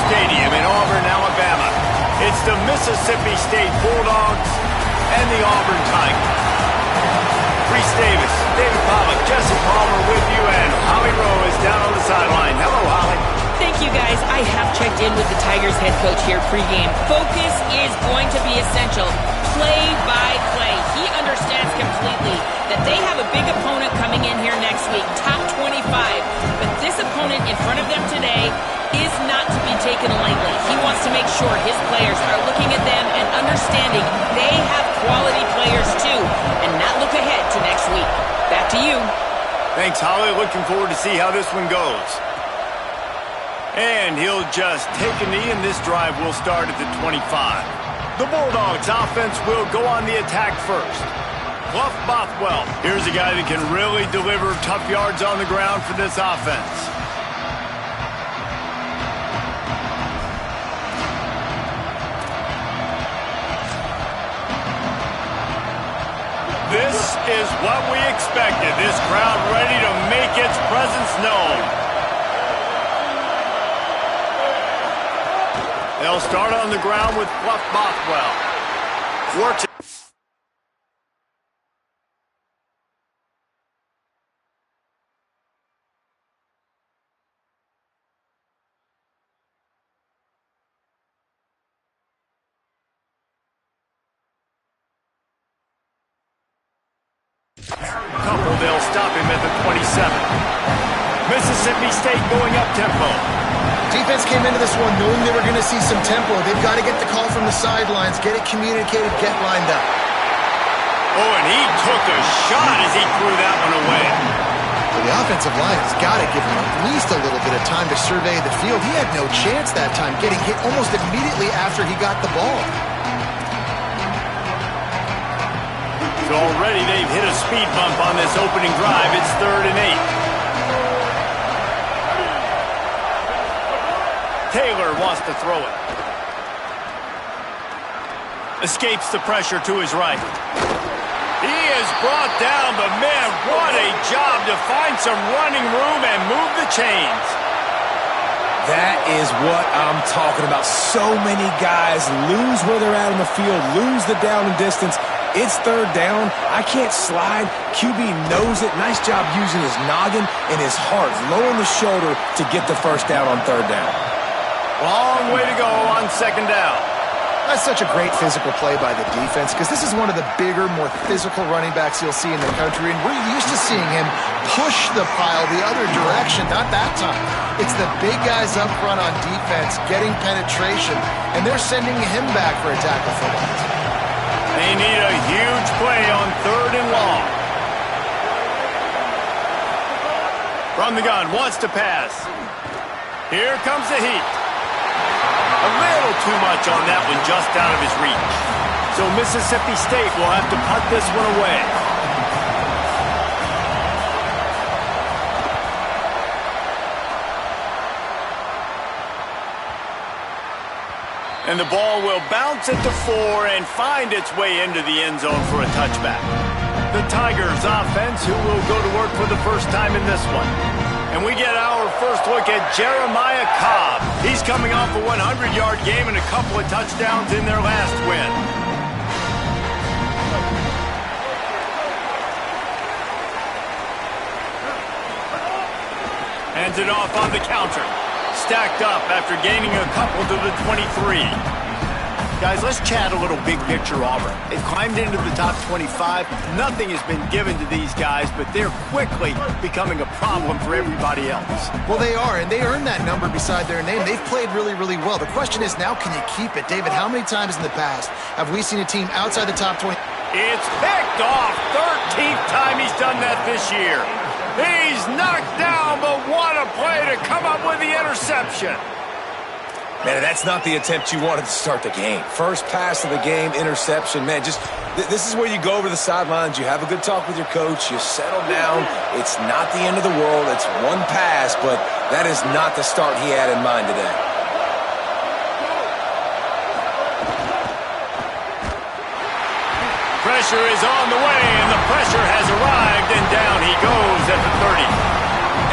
Stadium in Auburn, Alabama. It's the Mississippi State Bulldogs and the Auburn Tigers. Reese Davis, David Pollock, Jesse Palmer with you, and Holly Rowe is down on the sideline. Hello, Holly. Thank you, guys. I have checked in with the Tigers head coach here pregame. Focus is going to be essential. Play by play. He understands completely that they have a big opponent coming in here next week, top 25. But this opponent in front of them today is not to be taken lightly. He wants to make sure his players are looking at them and understanding they have quality players too, and not look ahead to next week. Back to you. Thanks, Holly. Looking forward to see how this one goes. And he'll just take a knee, and this drive will start at the 25. The Bulldogs offense will go on the attack first. Bluff Bothwell. Here's a guy that can really deliver tough yards on the ground for this offense. This is what we expected. This crowd ready to make its presence known. They'll start on the ground with Bluff Bothwell. Works it. They'll stop him at the 27. Mississippi State going up tempo. Defense came into this one knowing they were going to see some tempo. They've got to get the call from the sidelines, get it communicated, get lined up. Oh, and he took a shot as he threw that one away. Well, the offensive line has got to give him at least a little bit of time to survey the field. He had no chance that time, getting hit almost immediately after he got the ball. So already they've hit a speed bump on this opening drive. It's 3rd and 8. Taylor wants to throw it. Escapes the pressure to his right. He is brought down, but man, what a job to find some running room and move the chains. That is what I'm talking about. So many guys lose where they're at on the field, lose the down and distance. It's 3rd down. I can't slide. QB knows it. Nice job using his noggin and his heart, lowering the shoulder to get the first down on 3rd down. Long way to go on 2nd down. That's such a great physical play by the defense because this is one of the bigger, more physical running backs you'll see in the country, and we're used to seeing him push the pile the other direction. Not that time. It's the big guys up front on defense getting penetration, and they're sending him back for a tackle for loss. They need a huge play on 3rd and long. From the gun, wants to pass. Here comes the heat. A little too much on that one, just out of his reach. So Mississippi State will have to punt this one away. And the ball will bounce at the 4 and find its way into the end zone for a touchback. The Tigers offense, who will go to work for the first time in this one. And we get our first look at Jeremiah Cobb. He's coming off a 100-yard game and a couple of touchdowns in their last win. Hands it off on the counter. Stacked up after gaining a couple to the 23. Guys, let's chat a little big picture Auburn. They've climbed into the top 25. Nothing has been given to these guys, but they're quickly becoming a problem for everybody else. Well, they are, and they earned that number beside their name. They've played really, really well. The question is now, can you keep it? David, how many times in the past have we seen a team outside the top 20? It's picked off. 13th time he's done that this year. He's knocked down, but what a play to come up with the interception. Man, that's not the attempt you wanted to start the game. First pass of the game, interception. Man, just this is where you go over the sidelines. You have a good talk with your coach. You settle down. It's not the end of the world. It's one pass, but that is not the start he had in mind today. Pressure is on the way, and the pressure has arrived, and down he goes at the 30.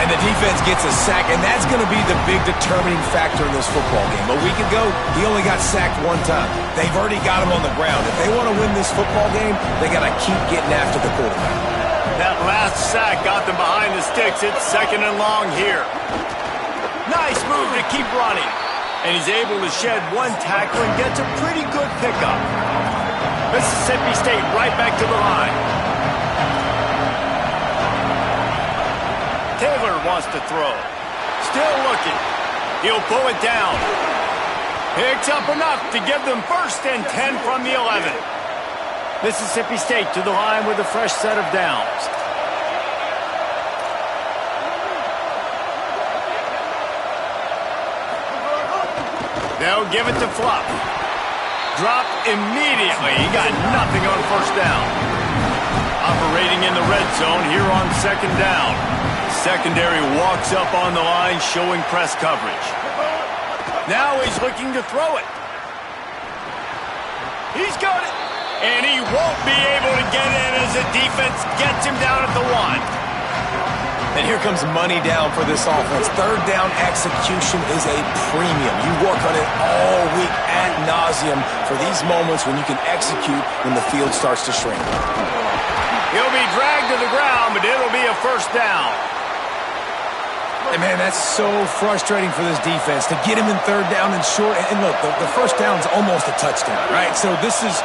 And the defense defense gets a sack, and that's going to be the big determining factor in this football game. A week ago, he only got sacked one time. They've already got him on the ground. If they want to win this football game, they got to keep getting after the quarterback. That last sack got them behind the sticks. It's 2nd and long here. Nice move to keep running. And he's able to shed one tackle and gets a pretty good pickup. Mississippi State right back to the line. Taylor wants to throw. Still looking. He'll pull it down. Picks up enough to give them 1st and 10 from the 11. Mississippi State to the line with a fresh set of downs. They'll give it to Fluff. Drop immediately. He got nothing on 1st down. Operating in the red zone here on 2nd down. Secondary walks up on the line, showing press coverage. Now he's looking to throw it. He's got it. And he won't be able to get in as the defense gets him down at the 1. And here comes money down for this offense. 3rd down execution is a premium. You work on it all week ad nauseum for these moments when you can execute when the field starts to shrink. He'll be dragged to the ground, but it'll be a 1st down. And man, that's so frustrating for this defense to get him in 3rd down and short. And look, the 1st down is almost a touchdown, right? So this is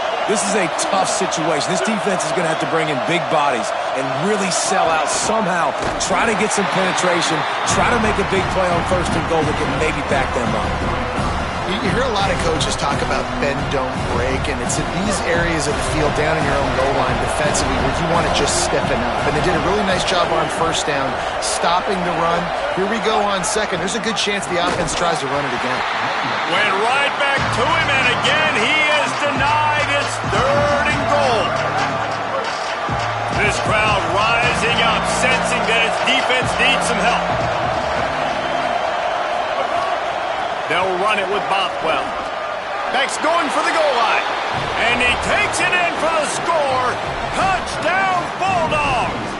a tough situation. This defense is going to have to bring in big bodies and really sell out somehow. Try to get some penetration. Try to make a big play on 1st and goal that can maybe back them up. You hear a lot of coaches talk about bend, don't break, and it's in these areas of the field down in your own goal line defensively where you want to just stiffen up. And they did a really nice job on 1st down, stopping the run. Here we go on 2nd. There's a good chance the offense tries to run it again. Went right back to him, and again he is denied. It's 3rd and goal. This crowd rising up, sensing that its defense needs some help. They'll run it with Bothwell. Beck's going for the goal line. And he takes it in for the score. Touchdown, Bulldogs!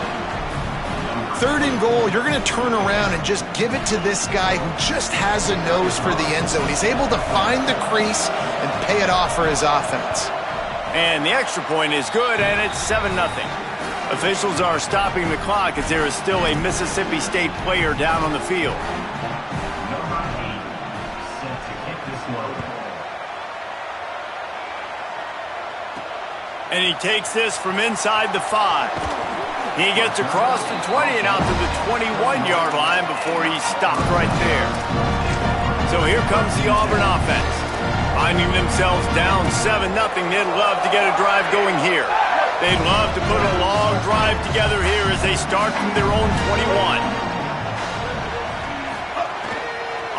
3rd and goal, you're going to turn around and just give it to this guy who just has a nose for the end zone. He's able to find the crease and pay it off for his offense. And the extra point is good, and it's 7-0. Officials are stopping the clock as there is still a Mississippi State player down on the field. And he takes this from inside the 5. He gets across the 20 and out to the 21-yard line before he's stopped right there. So here comes the Auburn offense. Finding themselves down 7-0, they'd love to get a drive going here. They'd love to put a long drive together here as they start from their own 21.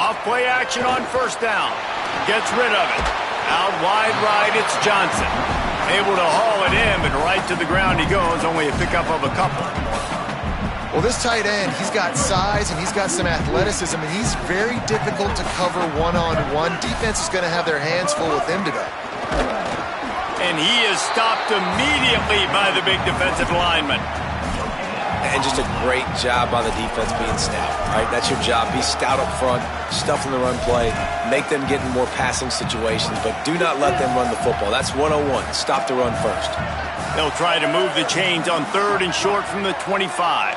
Off play action on 1st down. Gets rid of it. Out wide right, it's Johnson. Able to haul it in, but right to the ground he goes, only a pickup of a couple. Well, this tight end, he's got size and he's got some athleticism, and he's very difficult to cover one-on-one. Defense is going to have their hands full with him today. And he is stopped immediately by the big defensive lineman. And just a great job by the defense being stout, right? That's your job. Be stout up front, stuff in the run play, make them get in more passing situations, but do not let them run the football. That's 101. Stop the run first. They'll try to move the chains on 3rd and short from the 25.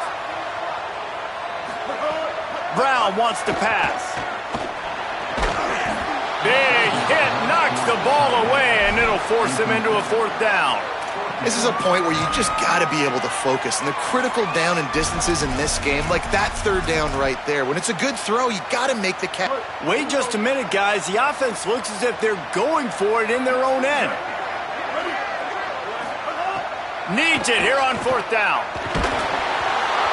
Brown wants to pass. Big hit, knocks the ball away, and it'll force him into a 4th down. This is a point where you just got to be able to focus. And the critical down and distances in this game, like that 3rd down right there, when it's a good throw, you got to make the catch. Wait just a minute, guys. The offense looks as if they're going for it in their own end. Needs it here on 4th down.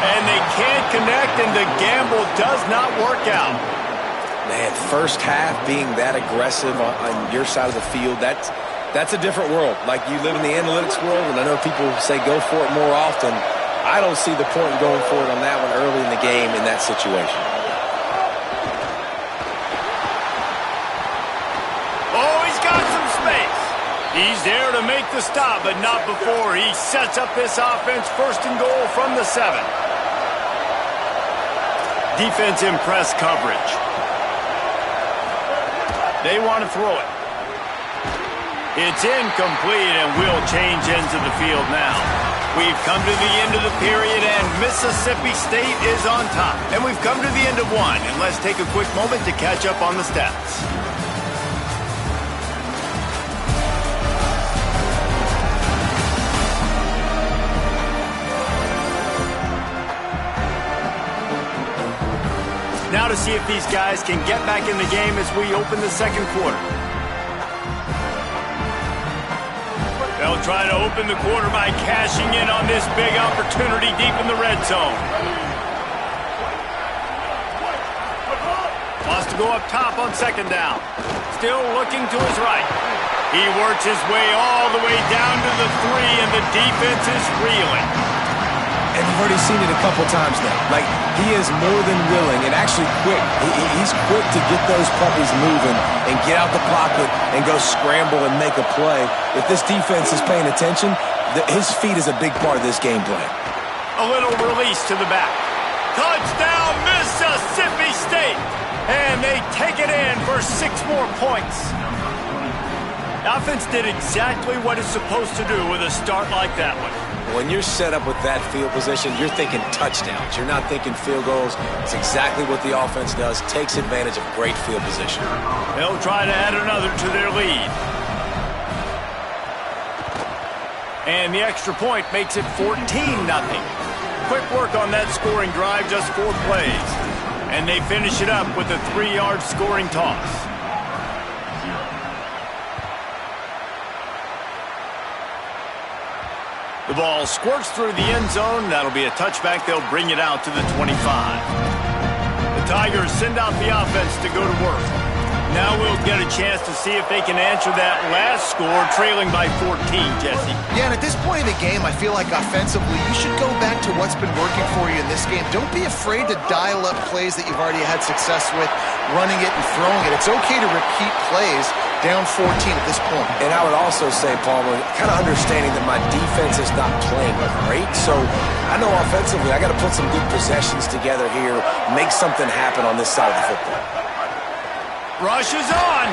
And they can't connect, and the gamble does not work out. Man, 1st half being that aggressive on your side of the field, that's a different world. Like, you live in the analytics world, and I know people say go for it more often. I don't see the point in going for it on that one early in the game in that situation. Oh, he's got some space. He's there to make the stop, but not before he sets up this offense 1st and goal from the 7. Defense in press coverage. They want to throw it. It's incomplete, and we'll change ends of the field now. We've come to the end of the period, and Mississippi State is on top. And we've come to the end of one, and let's take a quick moment to catch up on the stats. Now to see if these guys can get back in the game as we open the second quarter. They'll try to open the quarter by cashing in on this big opportunity deep in the red zone. Wants to go up top on second down. Still looking to his right. He works his way all the way down to the 3, and the defense is reeling. And you've already seen it a couple times now. Like, he is more than willing and actually quick. He's quick to get those puppies moving and get out the pocket and go scramble and make a play. If this defense is paying attention, his feet is a big part of this game plan. A little release to the back. Touchdown, Mississippi State! And they take it in for 6 more points. The offense did exactly what it's supposed to do with a start like that one. When you're set up with that field position, you're thinking touchdowns. You're not thinking field goals. It's exactly what the offense does. Takes advantage of great field position. They'll try to add another to their lead. And the extra point makes it 14-0. Quick work on that scoring drive, just 4 plays. And they finish it up with a 3-yard scoring toss. The ball squirts through the end zone. That'll be a touchback. They'll bring it out to the 25. The Tigers send out the offense to go to work. Now we'll get a chance to see if they can answer that last score, trailing by 14, Jesse. Yeah, and at this point in the game, I feel like offensively, you should go back to what's been working for you in this game. Don't be afraid to dial up plays that you've already had success with, running it and throwing it. It's okay to repeat plays down 14 at this point. And I would also say, Palmer, kind of understanding that my defense is not playing great, so I know offensively I got to put some good possessions together here, make something happen on this side of the football. Rushes on.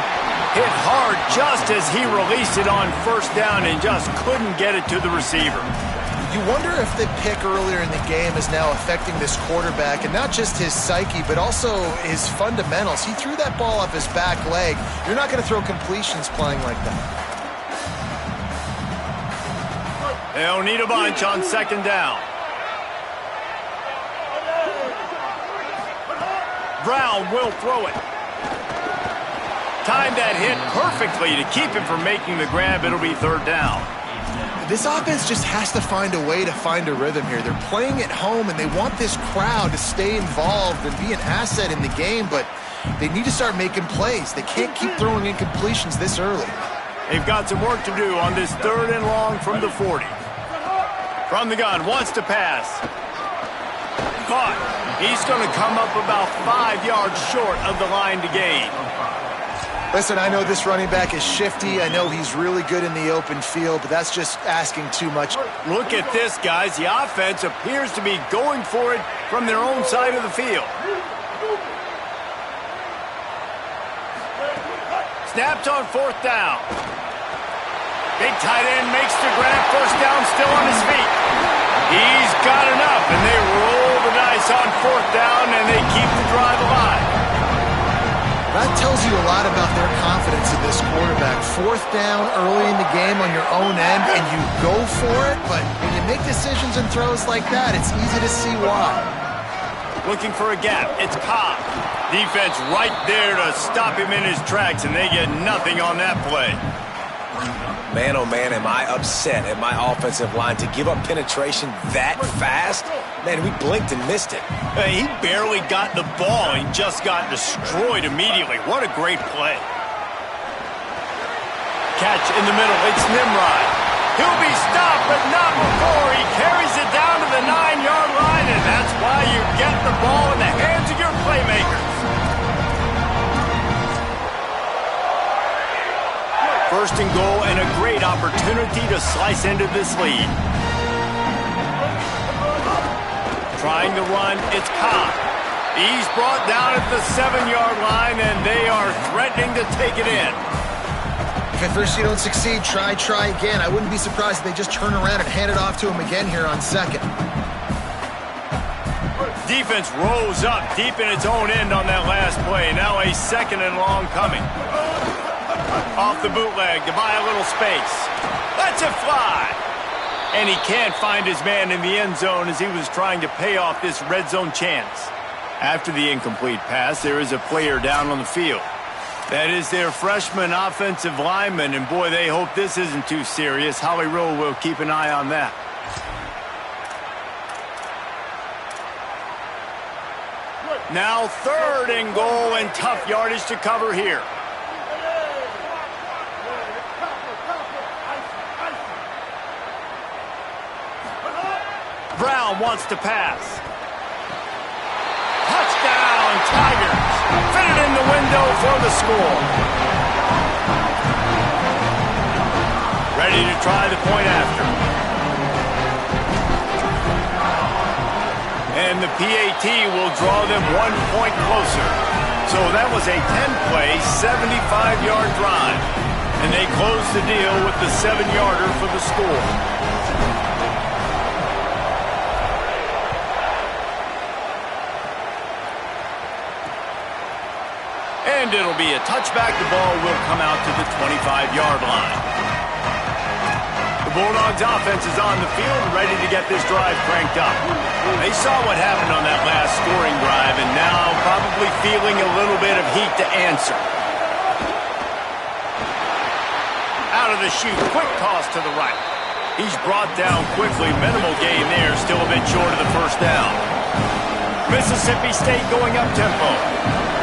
Hit hard just as he released it on first down and just couldn't get it to the receiver. You wonder if the pick earlier in the game is now affecting this quarterback, and not just his psyche, but also his fundamentals. He threw that ball off his back leg. You're not going to throw completions playing like that. They'll need a bunch on second down. Brown will throw it. Timed that hit perfectly to keep him from making the grab. It'll be third down. This offense just has to find a way to find a rhythm here. They're playing at home, and they want this crowd to stay involved and be an asset in the game, but they need to start making plays. They can't keep throwing incompletions this early. They've got some work to do on this 3rd and long from the 40. From the gun, wants to pass. Caught. He's going to come up about 5 yards short of the line to gain. Listen, I know this running back is shifty. I know he's really good in the open field, but that's just asking too much. Look at this, guys. The offense appears to be going for it from their own side of the field. Snapped on 4th down. Big tight end makes the grab. First down, still on his feet. He's got enough, and they roll the dice on 4th down, and they keep the drive alive. That tells you a lot about their confidence in this quarterback. 4th down early in the game on your own end, and you go for it, but when you make decisions and throws like that, it's easy to see why. Looking for a gap. It's Cobb. Defense right there to stop him in his tracks, and they get nothing on that play. Man, oh man, am I upset at my offensive line to give up penetration that fast? Man, we blinked and missed it. He barely got the ball and just got destroyed immediately. What a great play. Catch in the middle. It's Nimrod. He'll be stopped, but not before he carries it down to the 9-yard line, and that's why you get the ball in the hands of your playmakers. First and goal, and a great opportunity to slice into this lead. Trying to run, it's Cobb. He's brought down at the 7-yard line, and they are threatening to take it in. If at first you don't succeed, try again. I wouldn't be surprised if they just turn around and hand it off to him again here on second. Defense rose up deep in its own end on that last play. Now a 2nd and long coming. Off the bootleg to buy a little space. Lets it fly. And he can't find his man in the end zone as he was trying to pay off this red zone chance. After the incomplete pass, there is a player down on the field. That is their freshman offensive lineman, and boy, they hope this isn't too serious. Holly Rowe will keep an eye on that. Now 3rd and goal, and tough yardage to cover here. Brown wants to pass. Touchdown, Tigers. Fit it in the window for the score. Ready to try the point after. And the PAT will draw them 1 point closer. So that was a 10-play, 75-yard drive. And they close the deal with the 7-yarder for the score. And it'll be a touchback. The ball will come out to the 25-yard line. The Bulldogs offense is on the field, ready to get this drive cranked up. They saw what happened on that last scoring drive, and now probably feeling a little bit of heat to answer. Out of the chute, quick toss to the right. He's brought down quickly. Minimal gain there, still a bit short of the 1st down. Mississippi State going up tempo.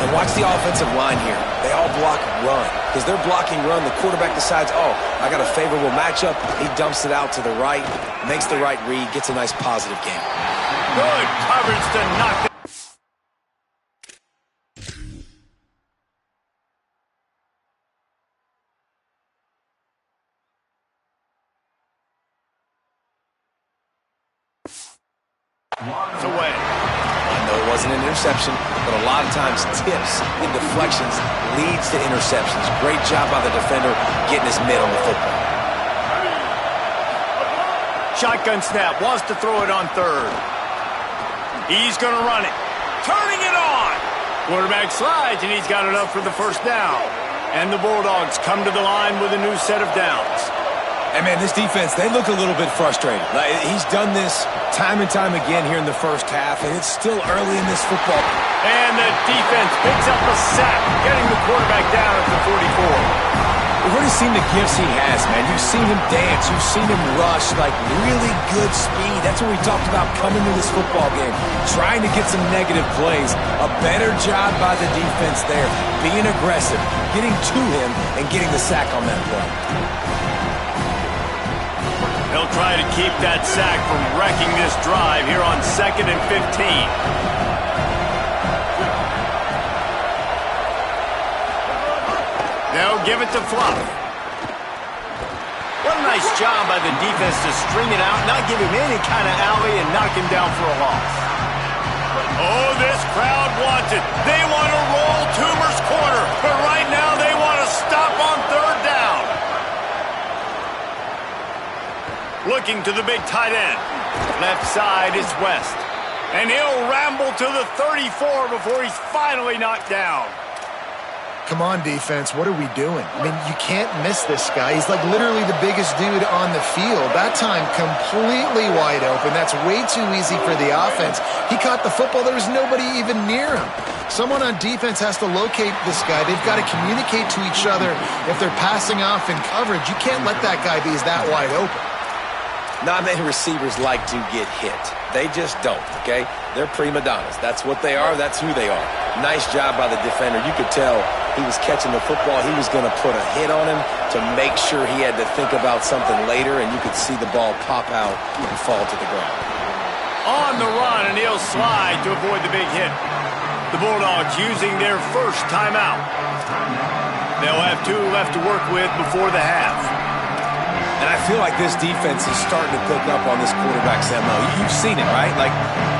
And watch the offensive line here. They all block run. Because they're blocking run, the quarterback decides, oh, I got a favorable matchup. He dumps it out to the right, makes the right read, gets a nice positive gain. Good coverage to knock it. It's away. I know it wasn't an interception, but a lot of times tips and deflections leads to interceptions. Great job by the defender getting his mitt on the football. Shotgun snap, wants to throw it on 3rd. He's going to run it. Turning it on. Quarterback slides, and he's got enough for the 1st down. And the Bulldogs come to the line with a new set of downs. Hey, man, this defense, they look a little bit frustrated. He's done this time and time again here in the 1st half, and it's still early in this football. And the defense picks up a sack, getting the quarterback down at the 44. We've already seen the gifts he has, man. You've seen him dance. You've seen him rush, like really good speed. That's what we talked about coming to this football game, trying to get some negative plays. A better job by the defense there, being aggressive, getting to him, and getting the sack on that play. They'll try to keep that sack from wrecking this drive here on 2nd and 15. They'll give it to Fluff. What a nice job by the defense to string it out, not give him any kind of alley, and knock him down for a loss. Oh, this crowd wants it. They want to roll Toomer's corner, but right now they want to stop on 3rd down. Looking to the big tight end. Left side is West. And he'll ramble to the 34 before he's finally knocked down. Come on, defense. What are we doing? I mean, you can't miss this guy. He's like literally the biggest dude on the field. That time, completely wide open. That's way too easy for the offense. He caught the football. There was nobody even near him. Someone on defense has to locate this guy. They've got to communicate to each other if they're passing off in coverage. You can't let that guy be that wide open. Not many receivers like to get hit. They just don't, okay? They're prima donnas. That's what they are. That's who they are. Nice job by the defender. You could tell he was catching the football. He was going to put a hit on him to make sure he had to think about something later, and you could see the ball pop out and fall to the ground. On the run, and he'll slide to avoid the big hit. The Bulldogs using their 1st timeout. They'll have 2 left to work with before the half. And I feel like this defense is starting to pick up on this quarterback's MO. You've seen it, right? Like,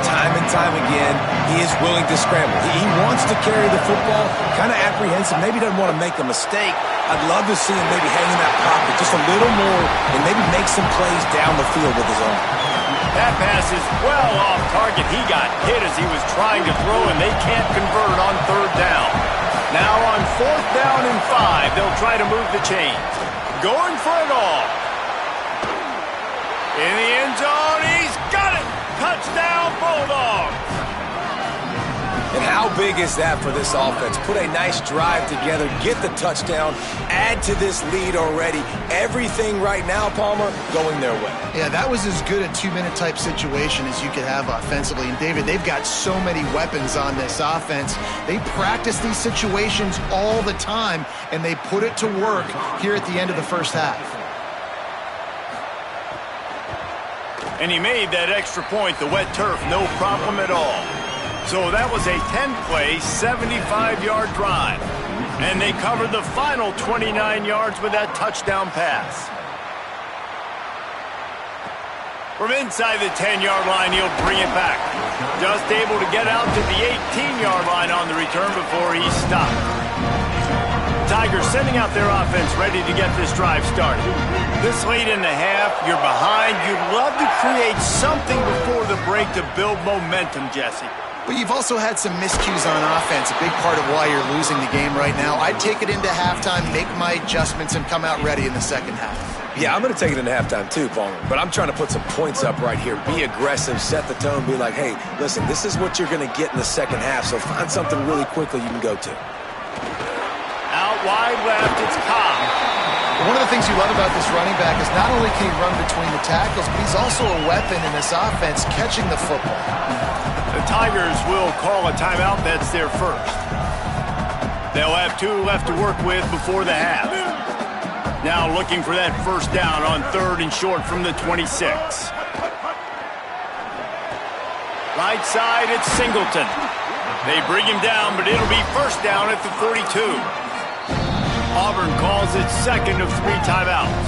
time and time again, he is willing to scramble. He wants to carry the football, kind of apprehensive, maybe doesn't want to make a mistake. I'd love to see him maybe hang in that pocket just a little more and maybe make some plays down the field with his arm. That pass is well off target. He got hit as he was trying to throw, and they can't convert on third down. Now on fourth down and 5, they'll try to move the chains. Going for it all. In the end zone, he's got it! Touchdown, Bulldogs! And how big is that for this offense? Put a nice drive together, get the touchdown, add to this lead already. Everything right now, Palmer, going their way. Yeah, that was as good a 2-minute type situation as you could have offensively. And David, they've got so many weapons on this offense. They practice these situations all the time, and they put it to work here at the end of the first half. And he made that extra point, the wet turf, no problem at all. So that was a 10-play, 75-yard drive. And they covered the final 29 yards with that touchdown pass. From inside the 10-yard line, he'll bring it back. Just able to get out to the 18-yard line on the return before he stopped. Tigers sending out their offense ready to get this drive started. This late in the half, you're behind. You'd love to create something before the break to build momentum, Jesse. But you've also had some miscues on offense, a big part of why you're losing the game right now. I'd take it into halftime, make my adjustments, and come out ready in the second half. Yeah, I'm going to take it into halftime too, Palmer. But I'm trying to put some points up right here. Be aggressive, set the tone, be like, hey, listen, this is what you're going to get in the second half, so find something really quickly you can go to. Out wide left, it's Cobb. One of the things you love about this running back is not only can he run between the tackles, but he's also a weapon in this offense catching the football. The Tigers will call a timeout. That's their first. They'll have 2 left to work with before the half. Now looking for that first down on 3rd and short from the 26. Right side, it's Singleton. They bring him down, but it'll be first down at the 42. Auburn calls it second of 3 timeouts.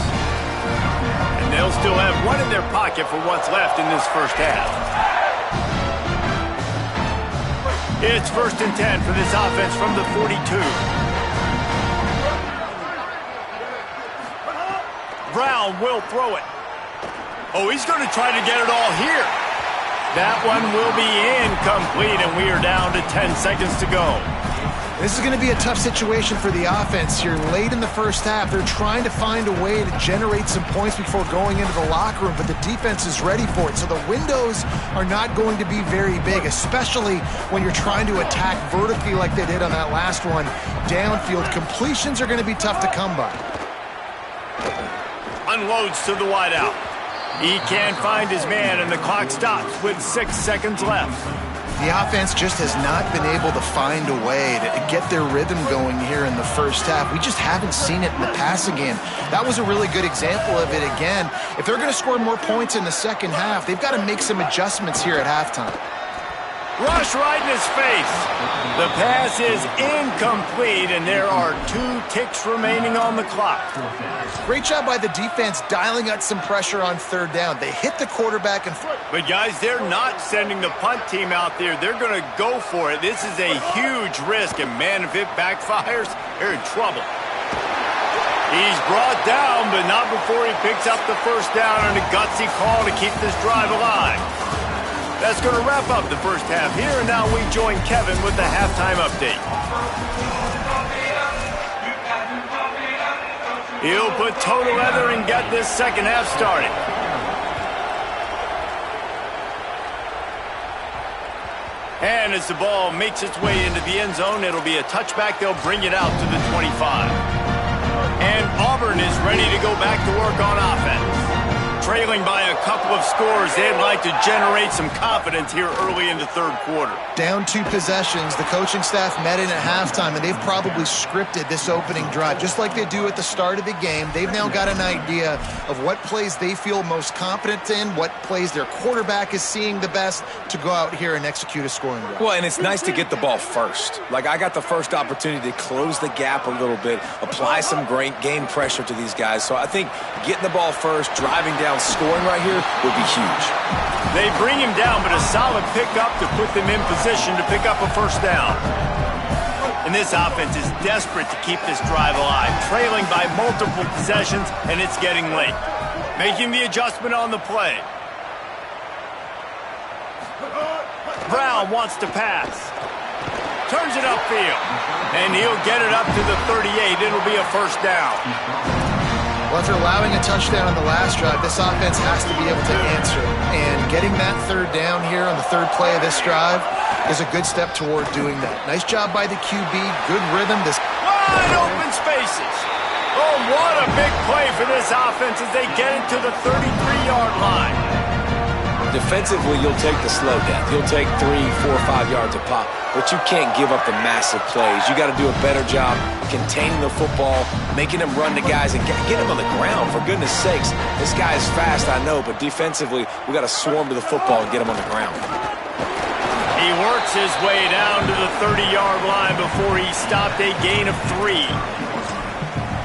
And they'll still have one in their pocket for what's left in this first half. It's 1st and 10 for this offense from the 42. Brown will throw it. Oh, he's going to try to get it all here. That one will be incomplete, and we are down to 10 seconds to go. This is going to be a tough situation for the offense here. Late in the first half, they're trying to find a way to generate some points before going into the locker room, but the defense is ready for it. So the windows are not going to be very big, especially when you're trying to attack vertically like they did on that last one. Downfield completions are going to be tough to come by. Unloads to the wideout. He can't find his man, and the clock stops with 6 seconds left. The offense just has not been able to find a way to get their rhythm going here in the first half. We just haven't seen it in the passing game. That was a really good example of it again. If they're going to score more points in the second half, they've got to make some adjustments here at halftime. Rush right in his face. The pass is incomplete, and there are 2 ticks remaining on the clock. Great job by the defense dialing out some pressure on 3rd down. They hit the quarterback in front. But, guys, they're not sending the punt team out there. They're going to go for it. This is a huge risk, and, man, if it backfires, they're in trouble. He's brought down, but not before he picks up the first down on a gutsy call to keep this drive alive. That's going to wrap up the first half here, and now we join Kevin with the halftime update. He'll put toe to leather and get this second half started. And as the ball makes its way into the end zone, it'll be a touchback. They'll bring it out to the 25. And Auburn is ready to go back to work on offense. Trailing by a couple of scores, they'd like to generate some confidence here early in the third quarter. Down 2 possessions, the coaching staff met in at halftime, and they've probably scripted this opening drive. Just like they do at the start of the game, they've now got an idea of what plays they feel most confident in, what plays their quarterback is seeing the best to go out here and execute a scoring drive. Well, and it's nice to get the ball first. Like, I got the first opportunity to close the gap a little bit, apply some great game pressure to these guys. So I think getting the ball first, driving down, scoring right here would be huge. They bring him down, but a solid pickup to put them in position to pick up a first down. And this offense is desperate to keep this drive alive, trailing by multiple possessions, and it's getting late. Making the adjustment on the play. Brown wants to pass. Turns it upfield. And he'll get it up to the 38. It'll be a first down. Well, after allowing a touchdown on the last drive, this offense has to be able to answer. And getting that third down here on the third play of this drive is a good step toward doing that. Nice job by the QB. Good rhythm. This wide open spaces. Oh, what a big play for this offense as they get it to the 33-yard line. Defensively, you'll take the slow down. You'll take 3, 4, 5 yards a pop, but you can't give up the massive plays. You got to do a better job containing the football, making them run to guys, and get them on the ground. For goodness sakes, this guy is fast, I know, but defensively, we got to swarm to the football and get him on the ground. He works his way down to the 30-yard line before he stopped a gain of 3.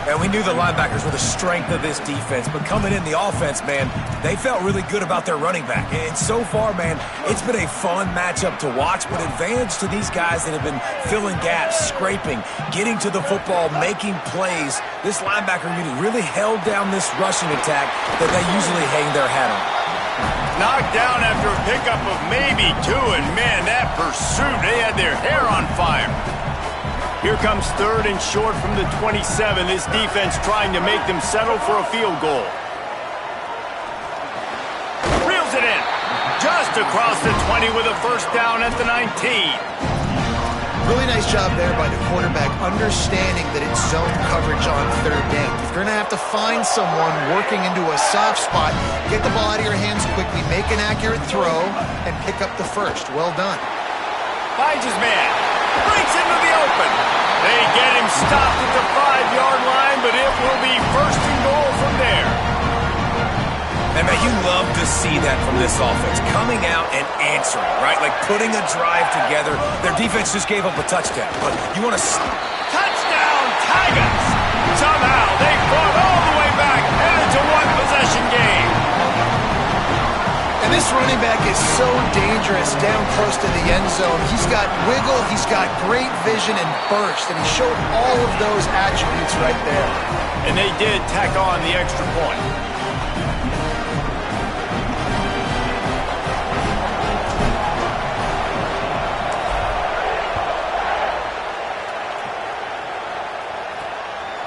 And we knew the linebackers were the strength of this defense, but coming in the offense, man, they felt really good about their running back. And so far, man, it's been a fun matchup to watch, but advantage to these guys that have been filling gaps, scraping, getting to the football, making plays. This linebacker unit really held down this rushing attack that they usually hang their hat on. Knocked down after a pickup of maybe 2, and man, that pursuit, they had their hair on fire. Here comes 3rd and short from the 27. This defense trying to make them settle for a field goal. Reels it in. Just across the 20 with a first down at the 19. really nice job there by the quarterback, understanding that it's zone coverage on 3rd down. If you're going to have to find someone working into a soft spot, get the ball out of your hands quickly, make an accurate throw, and pick up the first. Well done. Finds his man. Breaks into the open. They get him stopped at the 5-yard line, but it will be 1st and goal from there. And, man, you love to see that from this offense, coming out and answering, right? Like putting a drive together. Their defense just gave up a touchdown, but you want to... Touchdown, Tigers! Somehow they fought all the way back, and it's a one-possession game. And this running back is so dangerous down close to the end zone. He's got wiggle, he's got great vision and burst, and he showed all of those attributes right there. And they did tack on the extra point.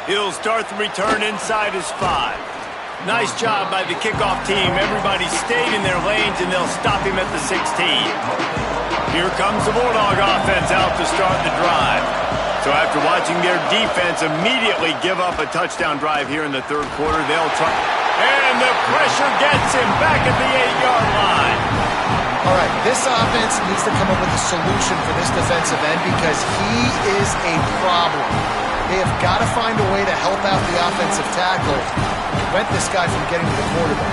He'll start the return inside his 5. Nice job by the kickoff team. Everybody stayed in their lanes, and they'll stop him at the 16. Here comes the Bulldog offense out to start the drive. So after watching their defense immediately give up a touchdown drive here in the 3rd quarter, they'll try. And the pressure gets him back at the 8-yard line. All right, this offense needs to come up with a solution for this defensive end because he is a problem. They have got to find a way to help out the offensive tackle, prevent this guy from getting to the quarterback.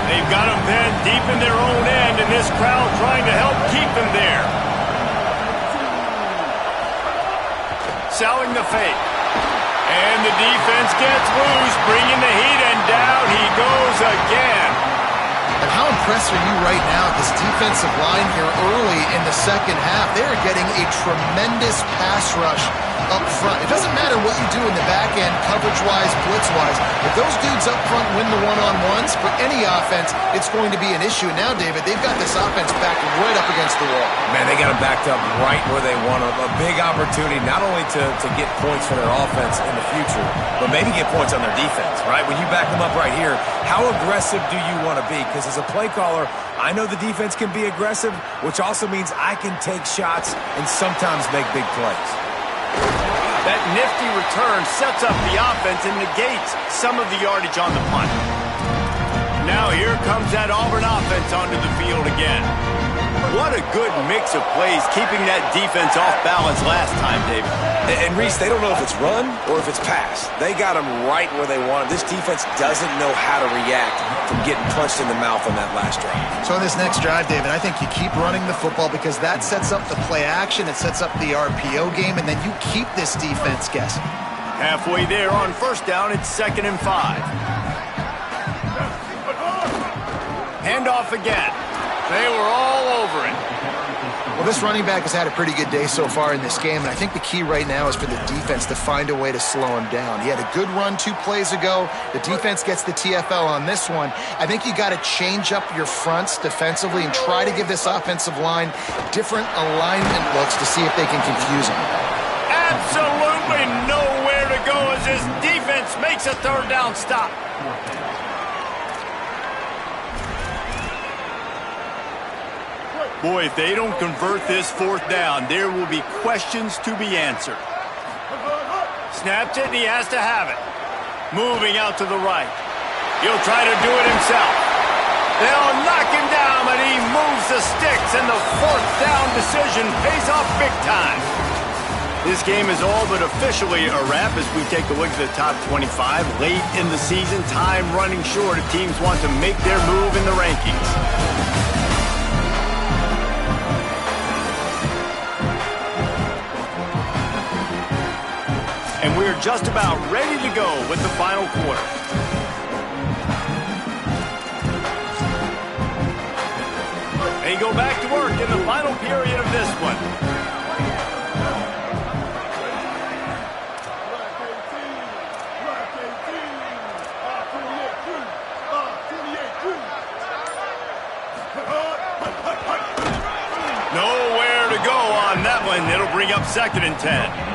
They've got him pinned deep in their own end, and this crowd trying to help keep him there. Selling the fake. And the defense gets loose, bringing the heat, and down he goes again. And how impressed are you right now at this defensive line here early in the 2nd half? They are getting a tremendous pass rush up front. It doesn't matter what you do in the back end, coverage-wise, blitz-wise. If those dudes up front win the one-on-ones, for any offense, it's going to be an issue. And now, David, they've got this offense backed right up against the wall. Man, they got them backed up right where they want them. A big opportunity not only to get points for their offense in the future, but maybe get points on their defense, right? When you back them up right here, how aggressive do you want to be? Because as a play caller, I know the defense can be aggressive, which also means I can take shots and sometimes make big plays. That nifty return sets up the offense and negates some of the yardage on the punt. Now here comes that Auburn offense onto the field again. What a good mix of plays, keeping that defense off balance last time, David. And Reese, they don't know if it's run or if it's pass. They got them right where they want them. This defense doesn't know how to react from getting punched in the mouth on that last drive. So in this next drive, David, I think you keep running the football because that sets up the play action, it sets up the RPO game, and then you keep this defense guessing. Halfway there on first down, it's 2nd and 5. Handoff again. They were all over it. Well, this running back has had a pretty good day so far in this game, and I think the key right now is for the defense to find a way to slow him down. He had a good run 2 plays ago. The defense gets the TFL on this one. I think you got to change up your fronts defensively and try to give this offensive line different alignment looks to see if they can confuse him. Absolutely nowhere to go as his defense makes a 3rd down stop. Boy, if they don't convert this 4th down, there will be questions to be answered. Snapped it, and he has to have it. Moving out to the right. He'll try to do it himself. They'll knock him down, but he moves the sticks, and the 4th down decision pays off big time. This game is all but officially a wrap as we take a look at the top 25. Late in the season, time running short if teams want to make their move in the rankings. And we're just about ready to go with the final quarter. They go back to work in the final period of this one. Nowhere to go on that one. It'll bring up 2nd and 10.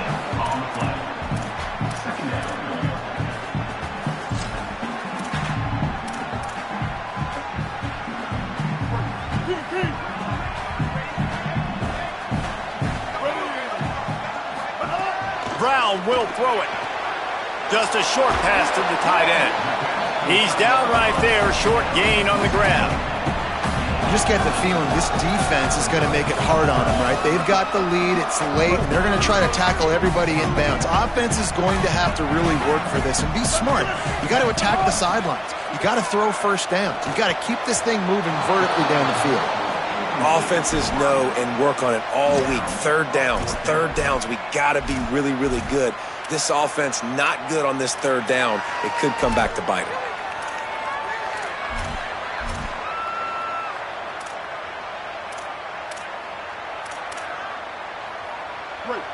Brown will throw it. Just a short pass to the tight end. He's down right there, short gain on the grab. You just get the feeling this defense is going to make it hard on them, right? They've got the lead, it's late, and they're going to try to tackle everybody in bounds. Offense is going to have to really work for this and be smart. You got to attack the sidelines. You got to throw 1st downs. You got to keep this thing moving vertically down the field. Offenses know and work on it all week. 3rd downs. We got to be really, really good. This offense not good on this 3rd down. It could come back to bite it.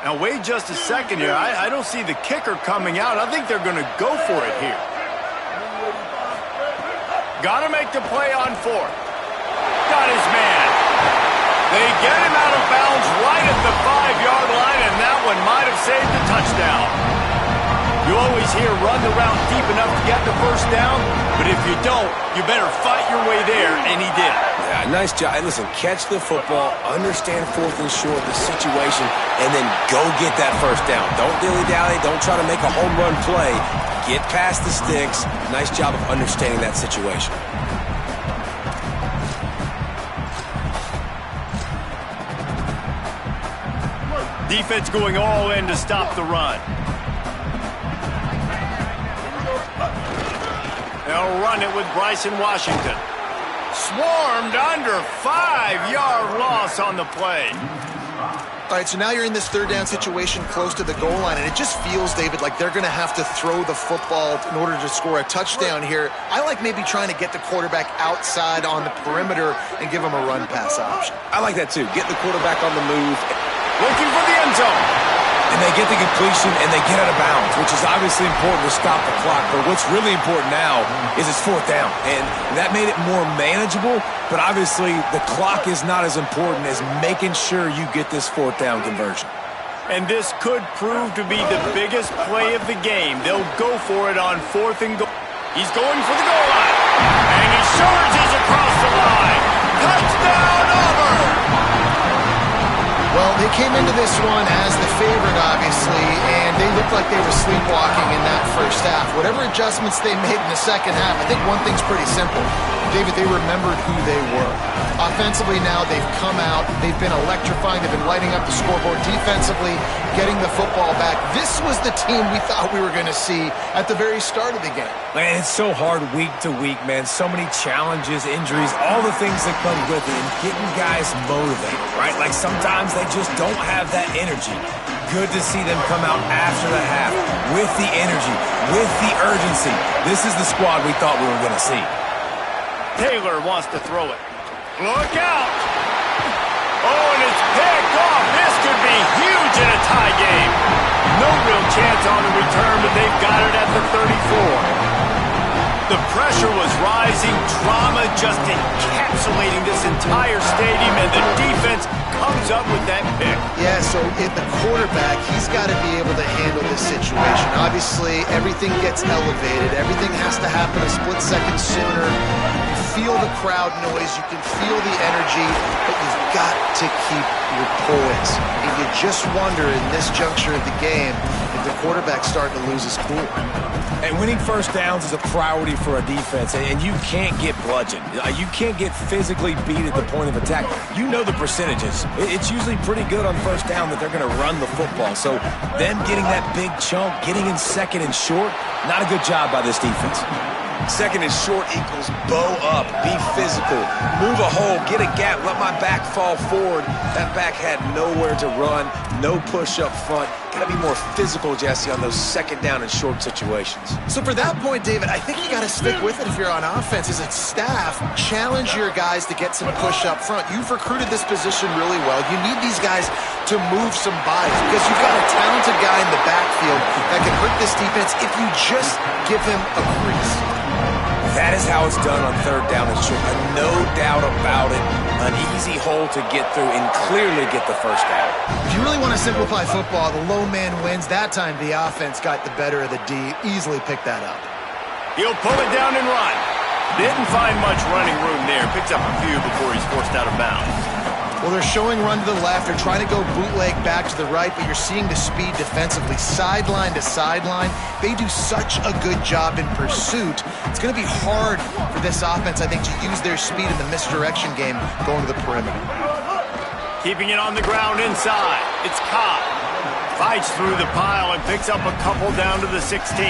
Now wait just a second here. I don't see the kicker coming out. I think they're going to go for it here. Got to make the play on 4th. Got his man. They get him out of bounds right at the 5-yard line, and that one might have saved the touchdown. You always hear run the route deep enough to get the 1st down, but if you don't, you better fight your way there, and he did. Yeah, nice job. And listen, catch the football, understand 4th and short, the situation, and then go get that 1st down. Don't dilly-dally. Don't try to make a home run play. Get past the sticks. Nice job of understanding that situation. Defense going all in to stop the run. They'll run it with Bryson Washington. Swarmed under 5-yard loss on the play. All right, so now you're in this 3rd down situation close to the goal line, and it just feels, David, like they're going to have to throw the football in order to score a touchdown here. I like maybe trying to get the quarterback outside on the perimeter and give him a run-pass option. I like that, too. Get the quarterback on the move. Looking for the end zone. And they get the completion, and they get out of bounds, which is obviously important to stop the clock. But what's really important now is it's 4th down. And that made it more manageable, but obviously the clock is not as important as making sure you get this 4th down conversion. And this could prove to be the biggest play of the game. They'll go for it on 4th and goal. He's going for the goal line. And he surges across the line. Touchdown, Auburn! Well, They came into this one as the favorite, obviously, and they looked like they were sleepwalking in that first half. Whatever adjustments they made in the second half, I think one thing's pretty simple. David, they remembered who they were. Offensively now, they've come out. They've been electrifying. They've been lighting up the scoreboard. Defensively, getting the football back. This was the team we thought we were going to see at the very start of the game. Man, it's so hard week to week, man. So many challenges, injuries, all the things that come with it, and getting guys motivated, right? Like sometimes they just don't have that energy. Good to see them come out after the half with the energy, with the urgency. This is the squad we thought we were going to see. Taylor wants to throw it. Look out! Oh, and it's picked off. This could be huge in a tie game. No real chance on the return, but they've got it at the 34. The pressure was rising, drama just encapsulating this entire stadium, and the defense comes up with that pick. Yeah, so in the quarterback, he's got to be able to handle this situation. Obviously, everything gets elevated. Everything has to happen a split second sooner. You feel the crowd noise. You can feel the energy, but you've got to keep your poise. And you just wonder in this juncture of the game if the quarterback's starting to lose his cool. And winning first downs is a priority for a defense, and you can't get bludgeoned. You can't get physically beat at the point of attack. You know the percentages. It's usually pretty good on first down that they're going to run the football. So them getting that big chunk, getting in second and short, not a good job by this defense. Second and short equals bow up, be physical, move a hole, get a gap, let my back fall forward. That back had nowhere to run, no push up front. Got to be more physical, Jesse, on those second down and short situations. So for that point, David, I think you got to stick with it if you're on offense. As a staff, challenge your guys to get some push up front. You've recruited this position really well. You need these guys to move some bodies because you've got a talented guy in the backfield that can hurt this defense if you just give him a crease. That is how it's done on third down and short. No doubt about it. An easy hole to get through and clearly get the first down. If you really want to simplify football, the low man wins. That time the offense got the better of the D. Easily picked that up. He'll pull it down and run. Didn't find much running room there. Picks up a few before he's forced out of bounds. Well, they're showing run to the left. They're trying to go bootleg back to the right, but you're seeing the speed defensively, sideline to sideline. They do such a good job in pursuit. It's going to be hard for this offense, I think, to use their speed in the misdirection game going to the perimeter. Keeping it on the ground inside. It's Cobb. Fights through the pile and picks up a couple down to the 16.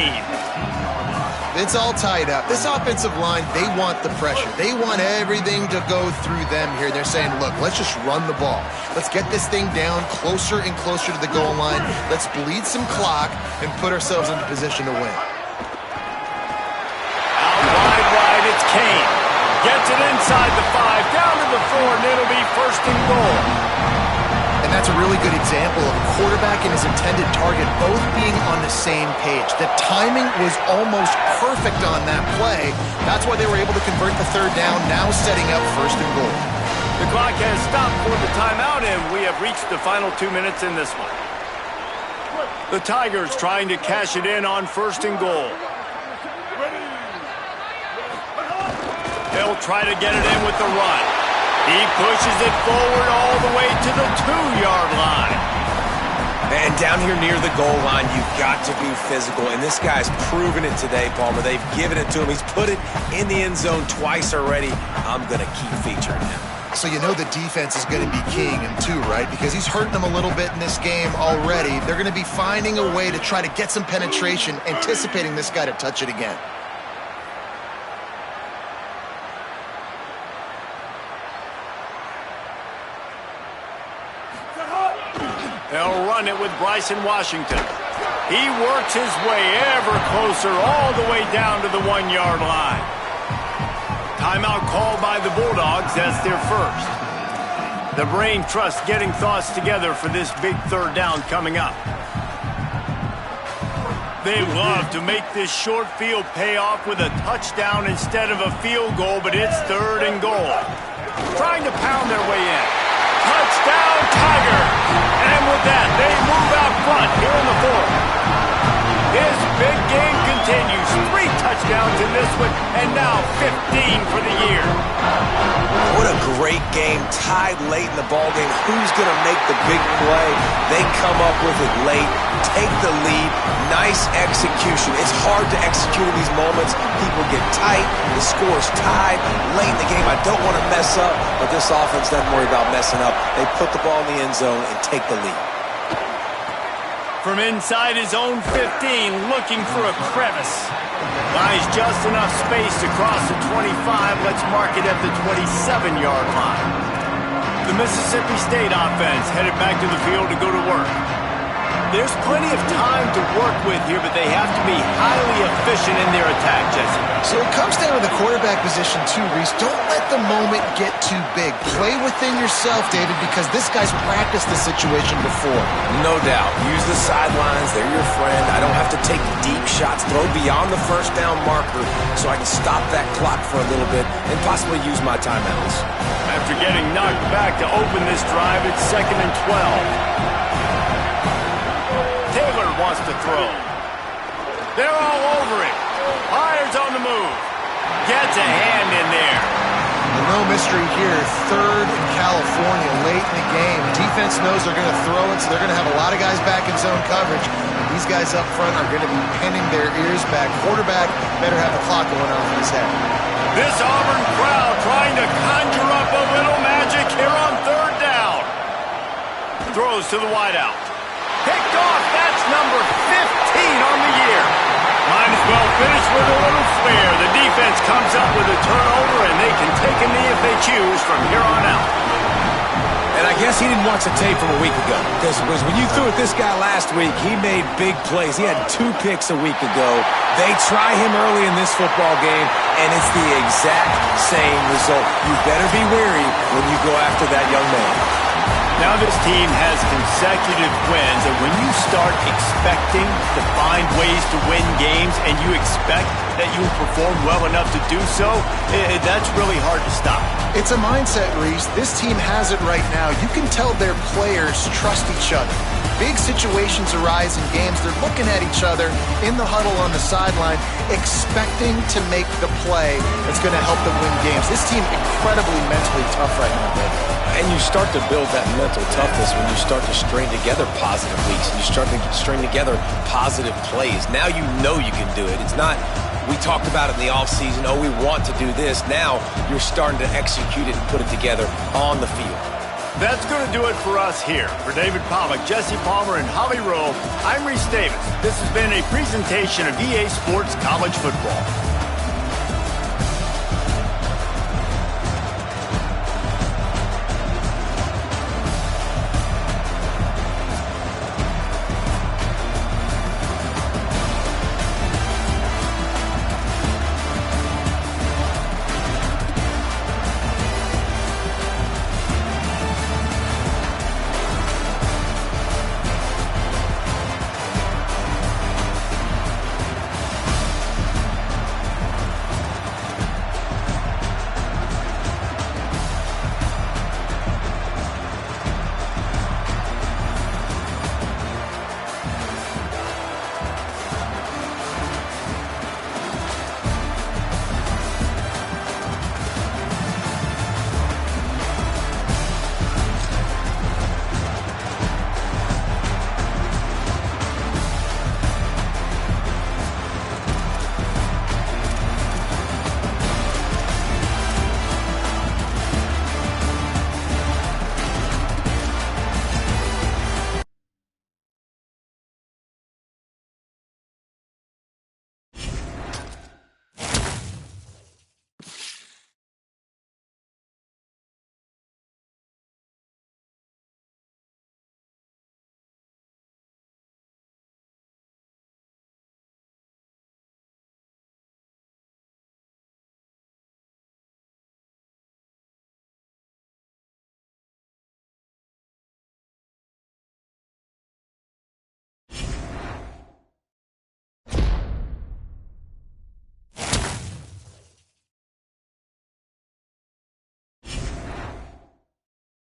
It's all tied up. This offensive line, they want the pressure. They want everything to go through them here. They're saying, look, let's just run the ball. Let's get this thing down closer and closer to the goal line. Let's bleed some clock and put ourselves into position to win. Out wide, it's Kane. Gets it inside the 5, down to the 4, and it'll be first and goal. And that's a really good example of a quarterback and his intended target both being on the same page. The timing was almost perfect on that play. That's why they were able to convert the third down, now setting up first and goal. The clock has stopped for the timeout, and we have reached the final 2 minutes in this one. The Tigers trying to cash it in on first and goal. They'll try to get it in with the run. He pushes it forward all the way to the 2-yard line. And down here near the goal line, you've got to be physical. And this guy's proven it today, Palmer. They've given it to him. He's put it in the end zone twice already. I'm going to keep featuring him. So you know the defense is going to be keying him too, right? Because he's hurting them a little bit in this game already. They're going to be finding a way to try to get some penetration, anticipating this guy to touch it again. They'll run it with Bryson Washington. He works his way ever closer all the way down to the 1-yard line. Timeout called by the Bulldogs. That's their first. The brain trust getting thoughts together for this big third down coming up. They love to make this short field pay off with a touchdown instead of a field goal, but it's third and goal. Trying to pound their way in. Touchdown, Tigers! And with that, they move out front here in the fourth. This big game continues. 3 touchdowns in this one, and now 15 for the year. What What a great game, tied late in the ballgame. Who's going to make the big play? They come up with it late, take the lead. Nice execution. It's hard to execute in these moments. People get tight. The score's tied late in the game. I don't want to mess up, but this offense doesn't worry about messing up. They put the ball in the end zone and take the lead. From inside his own 15, looking for a crevice. Buys just enough space to cross the 25. Let's mark it at the 27-yard line. The Mississippi State offense headed back to the field to go to work. There's plenty of time to work with here, but they have to be highly efficient in their attack, Jesse. So it comes down to the quarterback position too, Reese. Don't let the moment get too big. Play within yourself, David, because this guy's practiced the situation before. No doubt. Use the sidelines. They're your friend. I don't have to take deep shots. Throw beyond the first down marker so I can stop that clock for a little bit and possibly use my timeouts. After getting knocked back to open this drive, it's 2nd and 12. Taylor wants to throw. They're all over it. Hires on the move. Gets a hand in there. No mystery here. 3rd in California, late in the game. Defense knows they're going to throw it, so they're going to have a lot of guys back in zone coverage. And these guys up front are going to be pinning their ears back. Quarterback better have the clock going off in his head. This Auburn crowd trying to conjure up a little magic here on 3rd down. Throws to the wideout. Picked off. That's number 15 on the year. Might as well finish with a little flair. The defense comes up with a turnover, and they can take a knee if they choose from here on out. And I guess he didn't watch the tape from a week ago, because when you threw at this guy last week, he made big plays. He had 2 picks a week ago. They try him early in this football game, and it's the exact same result. You better be wary when you go after that young man. Now this team has consecutive wins, and when you start expecting to find ways to win games and you expect that you will perform well enough to do so, that's really hard to stop. It's a mindset, Reese. This team has it right now. You can tell their players trust each other. Big situations arise in games. They're looking at each other in the huddle on the sideline, expecting to make the play that's going to help them win games. This team incredibly mentally tough right now, David. And you start to build that mental toughness when you start to string together positive weeks and you start to string together positive plays. Now you know you can do it. It's not, we talked about it in the offseason, oh, we want to do this. Now you're starting to execute it and put it together on the field. That's going to do it for us here. For David Pollack, Jesse Palmer, and Holly Rowe, I'm Reese Davis. This has been a presentation of EA Sports College Football.